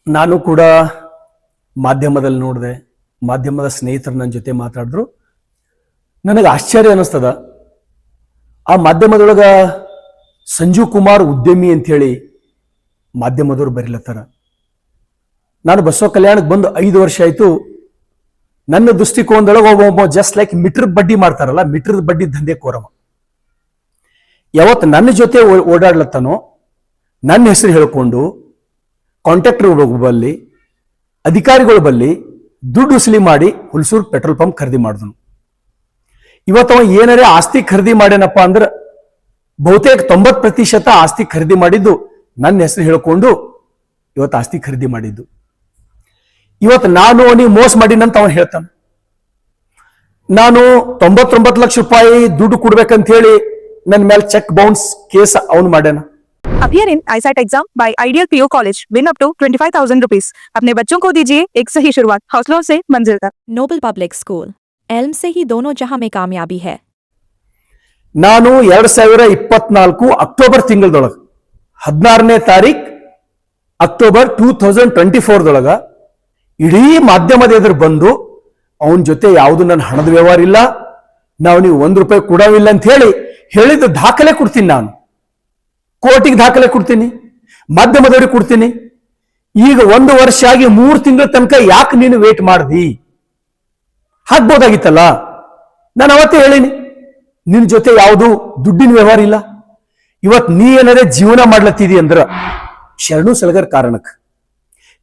ನಾನು ಕೂಡ ಮಾಧ್ಯಮದಲ್ಲಿ ನೋಡಿದೆ, ಮಾಧ್ಯಮದ ಸ್ನೇಹಿತರು ನನ್ನ ಜೊತೆ ಮಾತಾಡಿದ್ರು. ನನಗೆ ಆಶ್ಚರ್ಯ ಅನ್ನಿಸ್ತದ. ಆ ಮಾಧ್ಯಮದೊಳಗ ಸಂಜೀವ್ ಕುಮಾರ್ ಉದ್ಯಮಿ ಅಂಥೇಳಿ ಮಾಧ್ಯಮದವ್ರು ಬರೀಲತ್ತಾರ. ನಾನು ಬಸವ ಕಲ್ಯಾಣಕ್ಕೆ ಬಂದು 5 ವರ್ಷ ಆಯಿತು. ನನ್ನ ದೃಷ್ಟಿಕೋನದೊಳಗೆ ಒಬ್ಬ ಜಸ್ಟ್ ಲೈಕ್ ಮೀಟರ್ ಬಡ್ಡಿ ಮಾಡ್ತಾರಲ್ಲ, ಮೀಟರ್ ಬಡ್ಡಿ ದಂಧೆ ಕೋರವ. ಯಾವತ್ತು ನನ್ನ ಜೊತೆ ಓಡಾಡ್ಲತ್ತಾನೋ ನನ್ನ ಹೆಸರು ಹೇಳ್ಕೊಂಡು ಕಾಂಟ್ರಾಕ್ಟರ್ ಬಲ್ಲಿ, ಅಧಿಕಾರಿಗಳ ಬಲ್ಲಿ ದುಡ್ಡು ಉಸಲಿ ಮಾಡಿ ಹುಲ್ಸೂರು ಪೆಟ್ರೋಲ್ ಪಂಪ್ ಖರೀದಿ ಮಾಡಿದನು. ಇವತ್ತವ ಏನಾರೇ ಆಸ್ತಿ ಖರೀದಿ ಮಾಡ್ಯಾನಪ್ಪ ಅಂದ್ರೆ ಬಹುತೇಕ 90% ಆಸ್ತಿ ಖರೀದಿ ಮಾಡಿದ್ದು ನನ್ನ ಹೆಸರು ಹೇಳ್ಕೊಂಡು ಇವತ್ತು ಆಸ್ತಿ ಖರೀದಿ ಮಾಡಿದ್ದು. ಇವತ್ತು ನಾನು ಅವನಿಗೆ ಮೋಸ ಮಾಡಿನಂತ ಅವನು ಹೇಳ್ತಾನೆ. ನಾನು 99 ಲಕ್ಷ ರೂಪಾಯಿ ದುಡ್ಡು ಕೊಡ್ಬೇಕಂತ ಹೇಳಿ ನನ್ನ ಮೇಲೆ ಚೆಕ್ ಬೌನ್ಸ್ ಕೇಸ್ ಅವನು ಮಾಡ್ಯಾನ. Appear in ISAT exam by Ideal PO College. Win up to 25,000 rupees. अपने बच्चों को दीजिए एक सही शुरुआत. हौसलों से मंजिल तक. नोबल पब्लिक स्कूल एल्म से ही दोनों जहां में कामयाबी है. ನಾನು 2024 ಅಕ್ಟೋಬರ್ ತಿಂಗಳದೊಳಗೆ 16ನೇ ತಾರೀಕು ಅಕ್ಟೋಬರ್ 2024 ಇಡೀ ಮಾಧ್ಯಮದ ಎದುರು ಬಂದು ಅವನ ಜೊತೆ ಯಾವುದು ನನ್ನ ಹಣದ ವ್ಯವಹಾರ ಇಲ್ಲ, ನಾವು ನೀವು ₹1 ಕೊಡವಿಲ್ಲ ಅಂತ ಹೇಳಿದ ದಾಖಲೆ ಕೊಡ್ತೀನಿ. ನಾನು ಕೋರ್ಟಿಗೆ ದಾಖಲೆ ಕೊಡ್ತೀನಿ, ಮಾಧ್ಯಮದವ್ರಿಗೆ ಕೊಡ್ತೀನಿ. ಈಗ 1 ವರ್ಷ ಆಗಿ 3 ತಿಂಗಳ ತನಕ ಯಾಕೆ ನೀನು ವೇಟ್ ಮಾಡ್ದಿ? ಹಾಕ್ಬೋದಾಗಿತ್ತಲ್ಲ. ನಾನು ಅವತ್ತೇ ಹೇಳಿನಿ, ನಿನ್ ಜೊತೆ ಯಾವುದು ದುಡ್ಡಿನ ವ್ಯವಹಾರ ಇಲ್ಲ. ಇವತ್ತು ನೀ ಏನಾದ್ರೆ ಜೀವನ ಮಾಡ್ಲತ್ತಿದಿ ಅಂದ್ರ ಶರಣು ಸಲಗರ್ ಕಾರಣಕ್ಕೆ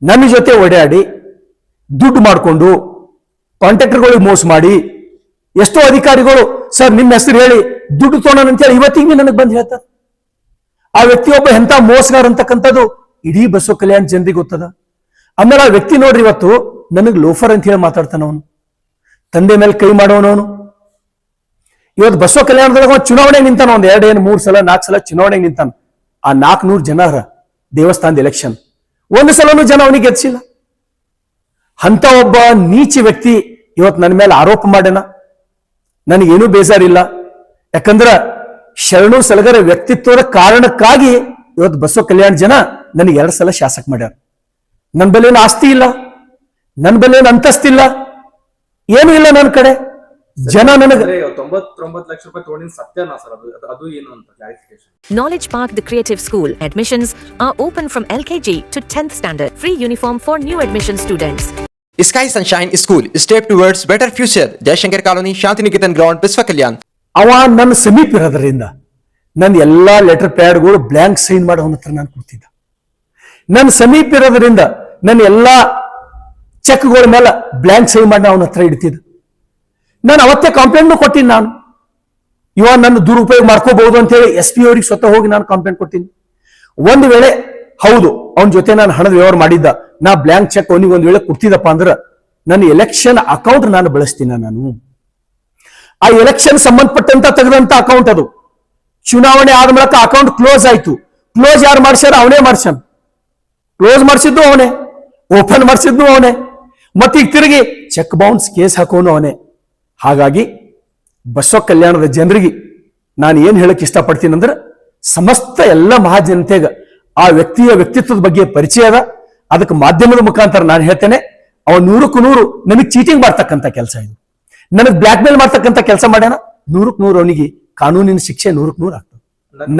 ನನ್ನ ಜೊತೆ ಓಡಾಡಿ ದುಡ್ಡು ಮಾಡಿಕೊಂಡು ಕಾಂಟ್ರಾಕ್ಟರ್ಗಳಿಗೆ ಮೋಸ ಮಾಡಿ ಎಷ್ಟೋ ಅಧಿಕಾರಿಗಳು ಸರ್ ನಿಮ್ಮ ಹೆಸರು ಹೇಳಿ ದುಡ್ಡು ತೊಗೊಳೋಣ ಅಂತೇಳಿ ಇವತ್ತಿಗೆ ನನಗೆ ಬಂದು ಹೇಳ್ತಾರೆ. ಆ ವ್ಯಕ್ತಿಯೊಬ್ಬ ಎಂತ ಮೋಸಗಾರ ಅಂತಕ್ಕಂಥದ್ದು ಇಡೀ ಬಸವ ಕಲ್ಯಾಣ ಜನರಿಗೆ ಗೊತ್ತದ. ಆಮೇಲೆ ಆ ವ್ಯಕ್ತಿ ನೋಡ್ರಿ ಇವತ್ತು ನನಗೆ ಲೋಫರ್ ಅಂತ ಹೇಳಿ ಮಾತಾಡ್ತಾನ. ಅವನು ತಂದೆ ಮೇಲೆ ಕೈ ಮಾಡೋನವನು. ಇವತ್ತು ಬಸವ ಕಲ್ಯಾಣದೊಳಗೆ ಚುನಾವಣೆ ನಿಂತಾನ. 1 2 3 ಸಲ 4 ಸಲ ಚುನಾವಣೆಗೆ ನಿಂತಾನ. ಆ 400 ಜನ ದೇವಸ್ಥಾನದ ಎಲೆಕ್ಷನ್, 1 ಸಲನೂ ಜನ ಅವನಿಗೆ ಗೆದ್ಸಿಲ್ಲ. ಅಂತ ಒಬ್ಬ ನೀಚ ವ್ಯಕ್ತಿ ಇವತ್ತು ನನ್ನ ಮೇಲೆ ಆರೋಪ ಮಾಡ್ಯಾನ. ನನಗೇನೂ ಬೇಜಾರಿಲ್ಲ. ಯಾಕಂದ್ರೆ ಶರಣು ಸಲಗರ ವ್ಯಕ್ತಿತ್ವದ ಕಾರಣಕ್ಕಾಗಿ ಇವತ್ತು ಬಸವ ಕಲ್ಯಾಣ ಜನ ನನಗೆ 2 ಸಲ ಶಾಸಕ ಮಾಡ್ಯಾರ. ನನ್ನ ಬಳಿ ಏನು ಆಸ್ತಿ ಇಲ್ಲ, ನನ್ನ ಬಳಿ ಏನು ಅಂತಸ್ತಿಲ್ಲ, ಏನೂ ಇಲ್ಲ ನನ್ನ ಕಡೆ. ಜನ ನನಗೆ 99 ಲಕ್ಷ ರೂಪಾಯಿ ತಗೊಂಡಿನ ಸತ್ಯನಾ ಸರ್? ಅದು ಏನು ಅಂತ clarification. Knowledge Park The Creative School. Admissions are open from LKG to 10th standard. Free uniform for new admission students. Sky Sunshine School. Step towards better future. Jayashankar Colony, Shantiniketan Ground, Biswa Kalyan. ಅವ ನನ್ನ ಸಮೀಪ ಇರೋದ್ರಿಂದ ನನ್ನ ಎಲ್ಲಾ letter ಪ್ಯಾಡ್ಗಳು blank sign ಮಾಡಿ ಅವನ ಹತ್ರ ನಾನು ಕೊಡ್ತಿದ್ದ. ನನ್ನ ಸಮೀಪ ಇರೋದ್ರಿಂದ ನನ್ನ ಎಲ್ಲಾ ಚೆಕ್ಗಳ ಮೇಲೆ ಬ್ಲ್ಯಾಂಕ್ ಸೈನ್ ಮಾಡಿ ಅವನ ಹತ್ರ ಇಡ್ತಿದ್ದ. ನಾನು ಅವತ್ತೇ ಕಂಪ್ಲೇಂಟ್ ಕೊಟ್ಟಿನಿ. ನಾನು ಇವ ನನ್ನ ದುರುಪಯೋಗ ಮಾಡ್ಕೋಬಹುದು ಅಂತ ಹೇಳಿ SP ಅವ್ರಿಗೆ ಸ್ವತಃ ಹೋಗಿ ನಾನು ಕಂಪ್ಲೇಂಟ್ ಕೊಡ್ತೀನಿ. ಒಂದು ವೇಳೆ ಹೌದು ಅವನ ಜೊತೆ ನಾನು ಹಣದ ವ್ಯವಹಾರ ಮಾಡಿದ್ದ, ನಾ ಬ್ಲ್ಯಾಂಕ್ ಚೆಕ್ ಅವನಿಗೆ ಒಂದು ವೇಳೆ ಕೊಡ್ತಿದ್ದಪ್ಪ ಅಂದ್ರೆ ನನ್ನ ಎಲೆಕ್ಷನ್ ಅಕೌಂಟ್ ನಾನು ಬಳಸ್ತೀನ. ನಾನು ಆ ಎಲೆಕ್ಷನ್ ಸಂಬಂಧಪಟ್ಟಂತ ತೆಗೆದಂತ ಅಕೌಂಟ್ ಅದು. ಚುನಾವಣೆ ಆದ ಮೂಲಕ ಅಕೌಂಟ್ ಕ್ಲೋಸ್ ಆಯ್ತು. ಕ್ಲೋಸ್ ಯಾರು ಮಾಡ್ಸ್ಯಾರ? ಅವನೇ ಮಾಡ್ಸ್ಯಾನ. ಕ್ಲೋಸ್ ಮಾಡಿಸಿದ್ದು ಅವನೇ, ಓಪನ್ ಮಾಡಿಸಿದ್ದು ಅವನೇ, ಮತ್ತೀಗ ತಿರುಗಿ ಚೆಕ್ ಬೌನ್ಸ್ ಕೇಸ್ ಹಾಕೋನು ಅವನೇ. ಹಾಗಾಗಿ ಬಸವ ಕಲ್ಯಾಣದ ಜನರಿಗೆ ನಾನು ಏನು ಹೇಳಕ್ ಇಷ್ಟಪಡ್ತೀನಿ ಅಂದ್ರೆ, ಸಮಸ್ತ ಎಲ್ಲ ಮಹಾಜನತೆಗೆ ಆ ವ್ಯಕ್ತಿಯ ವ್ಯಕ್ತಿತ್ವದ ಬಗ್ಗೆ ಪರಿಚಯ ಅದ. ಅದಕ್ಕೆ ಮಾಧ್ಯಮದ ಮುಖಾಂತರ ನಾನು ಹೇಳ್ತೇನೆ, ಅವನು 100ಕ್ಕೆ 100 ನನಗೆ ಚೀಟಿಂಗ್ ಮಾಡ್ತಕ್ಕಂಥ ಕೆಲಸ ಇದು, ನನಗೆ ಬ್ಲ್ಯಾಕ್ ಮೇಲ್ ಮಾಡ್ತಕ್ಕಂಥ ಕೆಲಸ ಮಾಡ್ಯಾನ. 100ಕ್ಕೆ 100 ಅವನಿಗೆ ಕಾನೂನಿನ ಶಿಕ್ಷೆ 100ಕ್ಕೆ 100 ಆಗ್ತದೆ.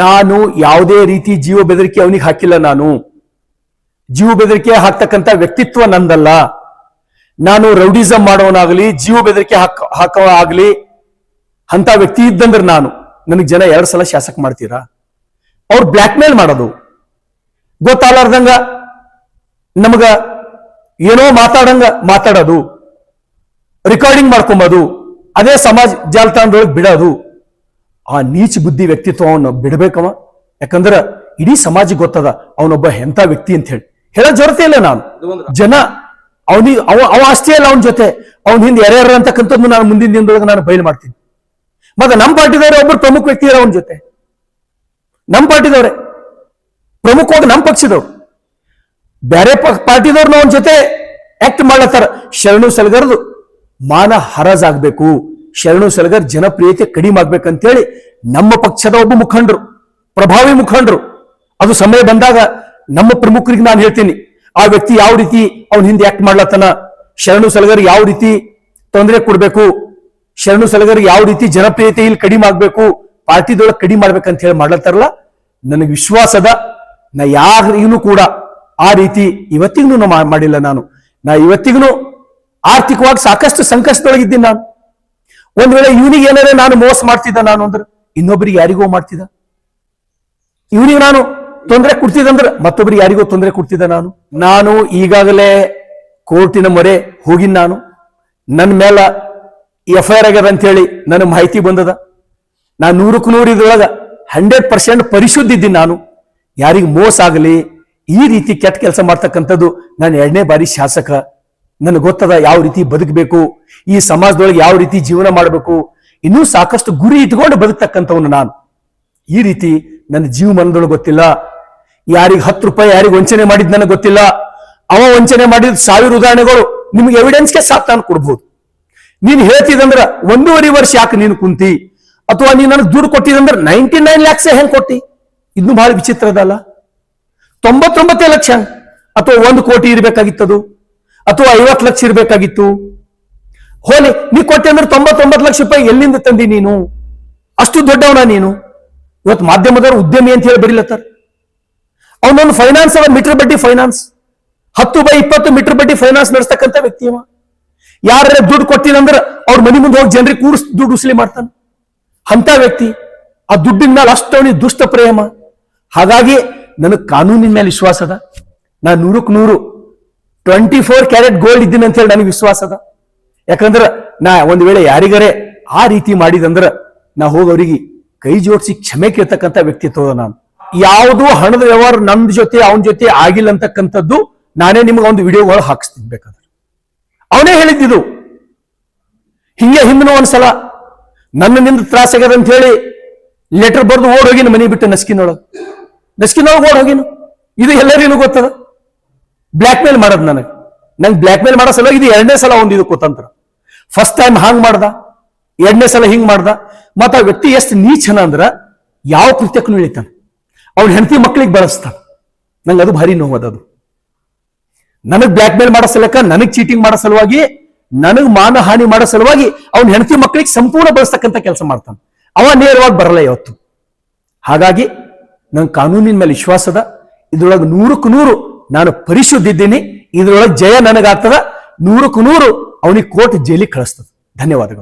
ನಾನು ಯಾವುದೇ ರೀತಿ ಜೀವ ಬೆದರಿಕೆ ಅವನಿಗೆ ಹಾಕಿಲ್ಲ. ನಾನು ಜೀವ ಬೆದರಿಕೆ ಹಾಕ್ತಕ್ಕಂಥ ವ್ಯಕ್ತಿತ್ವ ನಂದಲ್ಲ. ನಾನು ರೌಡಿಸಮ್ ಮಾಡೋನಾಗ್ಲಿ, ಜೀವ ಬೆದರಿಕೆ ಹಾಕೋ ಆಗ್ಲಿ ಅಂತ ವ್ಯಕ್ತಿ ಇದ್ದಂದ್ರೆ ನನಗೆ ಜನ 2 ಸಲ ಶಾಸಕ ಮಾಡ್ತೀರಾ? ಅವ್ರು ಬ್ಲ್ಯಾಕ್ ಮೇಲ್ ಮಾಡೋದು, ಗೊತ್ತಾಗ್ಲಾರ್ದಂಗ ನಮಗ ಏನೋ ಮಾತಾಡೋದು, ರೆಕಾರ್ಡಿಂಗ್ ಮಾಡ್ಕೊಂಬೋದು, ಅದೇ ಸಮಾಜ ಜಾಲತಾಣದೊಳಗೆ ಬಿಡೋದು. ಆ ನೀಚ ಬುದ್ಧಿ ವ್ಯಕ್ತಿತ್ವ ಅವನು ಬಿಡಬೇಕವ. ಯಾಕಂದ್ರೆ ಇಡೀ ಸಮಾಜಕ್ಕೆ ಗೊತ್ತದ ಅವನೊಬ್ಬ ಎಂತ ವ್ಯಕ್ತಿ ಅಂತ ಹೇಳೋ ಜೊತೆ ಇಲ್ಲ. ನಾನು ಜನ ಅವನಿಗೆ ಅವ ಆಸ್ತಿ ಅಲ್ಲ ಅವನ ಜೊತೆ, ಅವನ ಹಿಂದೆ ಯಾರ್ಯಾರ ಅಂತಕ್ಕಂಥದ್ದು ನಾನು ಮುಂದಿನ ದಿನದೊಳಗೆ ನಾನು ಬಯಲು ಮಾಡ್ತೀನಿ. ಮತ್ತೆ ನಮ್ಮ ಪಾರ್ಟಿದವರೇ ಒಬ್ಬರು ಪ್ರಮುಖ ವ್ಯಕ್ತಿ ಇರೋ ಅವನ ಜೊತೆ, ನಮ್ಮ ಪಾರ್ಟಿದವರೇ ಪ್ರಮುಖವಾಗಿ ನಮ್ಮ ಪಕ್ಷದವ್ರು, ಬೇರೆ ಪಾರ್ಟಿದವ್ರನ್ನ ಅವನ ಜೊತೆ ಆಕ್ಟ್ ಮಾಡ್ಲತ್ತಾರ. ಶರಣು ಸಲಗರ್ದು ಮಾನ ಹರಾಜಾಗಬೇಕು, ಶರಣು ಸಲಗರ್ ಜನಪ್ರಿಯತೆ ಕಡಿಮೆ ಆಗ್ಬೇಕಂತೇಳಿ ನಮ್ಮ ಪಕ್ಷದ ಒಬ್ಬ ಮುಖಂಡರು, ಪ್ರಭಾವಿ ಮುಖಂಡರು, ಅದು ಸಮಯ ಬಂದಾಗ ನಮ್ಮ ಪ್ರಮುಖರಿಗೆ ನಾನು ಹೇಳ್ತೀನಿ, ಆ ವ್ಯಕ್ತಿ ಯಾವ ರೀತಿ ಅವನ ಹಿಂದೆ ಆಕ್ಟ್ ಮಾಡ್ಲತ್ತನ, ಶರಣು ಸಲಗರ್ ಯಾವ ರೀತಿ ತೊಂದರೆ ಕೊಡ್ಬೇಕು, ಶರಣು ಸಲಗರ್ ಯಾವ ರೀತಿ ಜನಪ್ರಿಯತೆ ಇಲ್ಲಿ ಕಡಿಮೆ ಆಗ್ಬೇಕು, ಪಾರ್ಟಿದೊಳಗೆ ಕಡಿಮೆ ಮಾಡ್ಬೇಕಂತ ಹೇಳಿ ಮಾಡ್ಲತ್ತಾರಲ್ಲ, ನನಗೆ ವಿಶ್ವಾಸದ ನಾ ಯಾರಿಗೂ ಕೂಡ ಆ ರೀತಿ ಇವತ್ತಿಗೂ ಮಾಡಿಲ್ಲ. ನಾ ಇವತ್ತಿಗೂ ಆರ್ಥಿಕವಾಗಿ ಸಾಕಷ್ಟು ಸಂಕಷ್ಟದೊಳಗಿದ್ದೀನಿ. ನಾನು ಒಂದ್ ವೇಳೆ ಇವನಿಗೆ ಏನಾದ್ರೆ ನಾನು ಮೋಸ ಮಾಡ್ತಿದ್ದ ನಾನು ಅಂದ್ರೆ ಇನ್ನೊಬ್ಬರಿಗೆ ಯಾರಿಗೋ ಮಾಡ್ತಿದ್ದ, ಇವನಿಗೆ ನಾನು ತೊಂದರೆ ಕೊಡ್ತಿದ್ದಂದ್ರೆ ಮತ್ತೊಬ್ಬರಿಗೆ ಯಾರಿಗೋ ತೊಂದರೆ ಕೊಡ್ತಿದ್ದ. ನಾನು ಈಗಾಗಲೇ ಕೋರ್ಟಿನ ಮೊರೆ ಹೋಗಿನ್. ನಾನು ನನ್ನ ಮೇಲೆ FIR ಆಗ್ಯದ ಅಂತ ಹೇಳಿ ನನಗೆ ಮಾಹಿತಿ ಬಂದದ. ನಾನು 100% ಇದ್ರೊಳಗ 100% ಪರಿಶುದ್ಧ ಇದ್ದೀನಿ. ನಾನು ಯಾರಿಗೆ ಮೋಸ ಆಗಲಿ, ಈ ರೀತಿ ಕೆಟ್ಟ ಕೆಲಸ ಮಾಡ್ತಕ್ಕಂಥದ್ದು ನಾನು 2ನೇ ಬಾರಿ ಶಾಸಕ. ನನಗೆ ಗೊತ್ತದ ಯಾವ ರೀತಿ ಬದುಕಬೇಕು, ಈ ಸಮಾಜದೊಳಗೆ ಯಾವ ರೀತಿ ಜೀವನ ಮಾಡಬೇಕು, ಇನ್ನೂ ಸಾಕಷ್ಟು ಗುರಿ ಇಟ್ಕೊಂಡು ಬದುಕ್ತಕ್ಕಂಥವನು ನಾನು. ಈ ರೀತಿ ನನ್ನ ಜೀವಮಾನದೊಳಗೆ ಗೊತ್ತಿಲ್ಲ. ಯಾರಿಗೆ 10 ರೂಪಾಯಿ ಯಾರಿಗೆ ವಂಚನೆ ಮಾಡಿದ್ ನನಗೆ ಗೊತ್ತಿಲ್ಲ. ಅವ ವಂಚನೆ ಮಾಡಿದ 1000 ಉದಾಹರಣೆಗಳು ನಿಮ್ಗೆ ಎವಿಡೆನ್ಸ್ಗೆ ಸಾಥ್ ನಾನು ಕೊಡ್ಬೋದು. ನೀನು ಹೇಳ್ತಿದಂದ್ರ 1.5 ವರ್ಷ ಯಾಕೆ ನೀನು ಕುಂತಿ, ಅಥವಾ ನೀನು ನನಗೆ ದುಡ್ಡು ಕೊಟ್ಟಿದಂದ್ರೆ 99 lakhs ಹೆಂಗ್ ಕೊಟ್ಟಿ? ಇನ್ನು ಬಹಳ ವಿಚಿತ್ರ ಅದಲ್ಲ. 99 ಲಕ್ಷ ಅಥವಾ 1 ಕೋಟಿ ಇರ್ಬೇಕಾಗಿತ್ತದು, ಅಥವಾ 50 ಲಕ್ಷ ಇರ್ಬೇಕಾಗಿತ್ತು. ಹೋಲಿ, ನೀ ಕೊಟ್ಟೆ ಅಂದ್ರೆ 99 ಲಕ್ಷ ರೂಪಾಯಿ ಎಲ್ಲಿಂದ ತಂದಿ ನೀನು? ಅಷ್ಟು ದೊಡ್ಡವನ ನೀನು? ಇವತ್ತು ಮಾಧ್ಯಮದವರು ಉದ್ಯಮಿ ಅಂತ ಹೇಳಿ ಬರೀಲತ್ತಾರ. ಅವನೊಂದು ಫೈನಾನ್ಸ್ ಅವ, ಮೀಟರ್ ಬಡ್ಡಿ ಫೈನಾನ್ಸ್, 10/20 ಮೀಟರ್ ಬಡ್ಡಿ ಫೈನಾನ್ಸ್ ನಡೆಸ್ತಕ್ಕಂಥ ವ್ಯಕ್ತಿ ಅವ. ಯಾರ ದುಡ್ಡು ಕೊಟ್ಟಿದಂದ್ರೆ ಅವ್ರ ಮನೆ ಮುಂದೆ ಹೋಗಿ ಜನರಿಗೆ ಕೂಡಿಸ್ ದುಡ್ಡು ಉಸ್ಲಿ ಮಾಡ್ತಾನೆ ಅಂತ ವ್ಯಕ್ತಿ. ಆ ದುಡ್ಡಿನ ಮೇಲೆ ಅಷ್ಟು ಅವನಿಗೆ ದುಷ್ಟ ಪ್ರೇಮ. ಹಾಗಾಗಿ ನನಗೆ ಕಾನೂನಿನ ಮೇಲೆ ವಿಶ್ವಾಸ ಅದ. ನಾನು 100% 24 ಕ್ಯಾರೆಟ್ ಗೋಲ್ಡ್ ಇದ್ದೀನಿ ಅಂತ ಹೇಳಿ ನನಗೆ ವಿಶ್ವಾಸ ಅದ. ಯಾಕಂದ್ರೆ ನಾ ಒಂದ್ ವೇಳೆ ಯಾರಿಗಾರೆ ಆ ರೀತಿ ಮಾಡಿದಂದ್ರೆ ನಾ ಹೋಗಿ ಅವರಿಗೆ ಕೈ ಜೋಡಿಸಿ ಕ್ಷಮೆ ಕೇಳ್ತಕ್ಕಂಥ ವ್ಯಕ್ತಿತ್ವ ನಾನು. ಯಾವುದು ಹಣದ ವ್ಯವಹಾರ ನನ್ನ ಜೊತೆ ಅವನ ಜೊತೆ ಆಗಿಲ್ಲ ಅಂತಕ್ಕಂಥದ್ದು ನಾನೇ ನಿಮ್ಗೆ ಒಂದು ವಿಡಿಯೋಗಳು ಹಾಕಿಸ್ತೀನಿ ಬೇಕಾದ್ರೆ. ಅವನೇ ಹೇಳಿದ್ದು ಹಿಂಗೆ ಹಿಂದಿನ ಒಂದ್ಸಲ ನಿಂದ ತ್ರಾಸ ಆಗ್ಯದ ಅಂತ ಹೇಳಿ ಲೆಟರ್ ಬರೆದು ಓಡ್ ಹೋಗಿನ ಮನೆ ಬಿಟ್ಟು ನಸ್ಕಿನೊಳಗೆ ಓಡ್ ಹೋಗಿನ. ಇದು ಎಲ್ಲರಿಗೂ ಗೊತ್ತದ. ಬ್ಲ್ಯಾಕ್ ಮೇಲ್ ಮಾಡೋದು ನಂಗೆ ಬ್ಲ್ಯಾಕ್ ಮೇಲ್ ಮಾಡೋ ಸಲ ಇದು 2ನೇ ಸಲ ಇದು ಕುತಂತ್ರ. ಫಸ್ಟ್ ಟೈಮ್ ಹಾಂಗ್ ಮಾಡ್ದ, 2ನೇ ಸಲ ಹಿಂಗ್ ಮಾಡ್ದ. ಮತ್ತ ಆ ವ್ಯಕ್ತಿ ಎಷ್ಟು ನೀಚನ ಅಂದ್ರ ಯಾವ ಕೃತ್ಯಕ್ಕೂ ಇಳಿತಾನೆ. ಅವ್ನ ಹೆಂಡತಿ ಮಕ್ಳಿಗೆ ಬಳಸ್ತಾನ. ನಂಗೆ ಅದು ಭಾರಿ ನೋವದದು. ನನಗ್ ಬ್ಲ್ಯಾಕ್ ಮೇಲ್ ಮಾಡೋ ಸಲಕ, ನನಗ್ ಚೀಟಿಂಗ್ ಮಾಡೋ ಸಲುವಾಗಿ, ನನಗ್ ಮಾನ ಹಾನಿ ಮಾಡೋ ಸಲುವಾಗಿ ಅವ್ನ ಹೆಂಡತಿ ಮಕ್ಳಿಗೆ ಸಂಪೂರ್ಣ ಬಳಸ್ತಕ್ಕಂಥ ಕೆಲಸ ಮಾಡ್ತಾನೆ. ಅವ ನೇರವಾಗಿ ಬರಲ್ಲ ಇವತ್ತು. ಹಾಗಾಗಿ ನಂಗೆ ಕಾನೂನಿನ ಮೇಲೆ ವಿಶ್ವಾಸದ. ಇದ್ರೊಳಗೆ 100% ನಾನು ಪರಿಶುದ್ಧ ಇದ್ದೀನಿ. ಇದ್ರೊಳಗೆ ಜಯ ನನಗಾಗ್ತದ. 100% ಅವನಿಗೆ ಕೋರ್ಟ್ ಜೈಲಿಗೆ ಕಳಿಸ್ತದ. ಧನ್ಯವಾದಗಳು.